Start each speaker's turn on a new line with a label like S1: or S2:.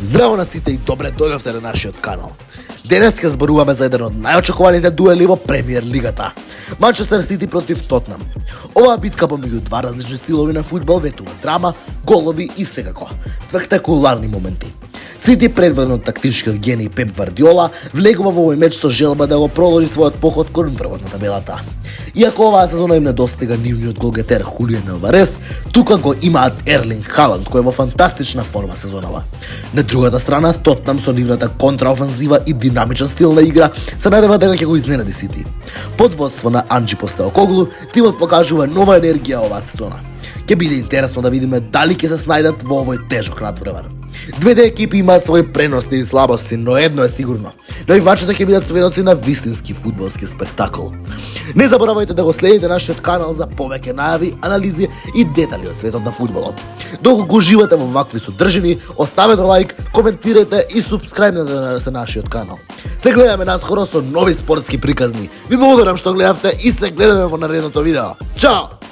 S1: Здраво на сите и добре дојдовте на нашиот канал. Денес ќе зборуваме за еден од најочекуваните дуели во Премиер лигата. Манчестер Сити против Тотнам. Оваа битка помеѓу два различни стилови на фудбал ветува драма, голови и секако спектакуларни моменти. Сити, предводен од тактичкиот гений Пеп Гвардиола, влегува во овој меч со желба да го продолжи својот поход кон врвот на табелата. Иако оваа сезона им недостига нивниот голгетер Хулиан Алварес, тука го имаат Ерлинг Халанд, кој е во фантастична форма сезонава. На другата страна, Тотнам со нивната контраофанзива и динамичен стил на игра се надева дека ќе го изненади Сити. Под водство на Анджи Постелкоглу, тимот покажува нова енергија оваа сезона. Ќе биде интересно да видиме дали ќе се снајдат во овој тежок надпревар. Двете екипи имаат своји прености и слабости, но едно е сигурно. Навивачите ќе бидат сведоци на вистински фудбалски спектакл. Не заборавајте да го следите нашиот канал за повеќе најави, анализи и детали од светот на фудбалот. Доколку уживате во вакви содржини, оставете лайк, коментирайте и субскрајбнете на нашиот канал. Се гледаме наскоро со нови спортски приказни. Ви благодарам што гледавте и се гледаме во наредното видео. Чао!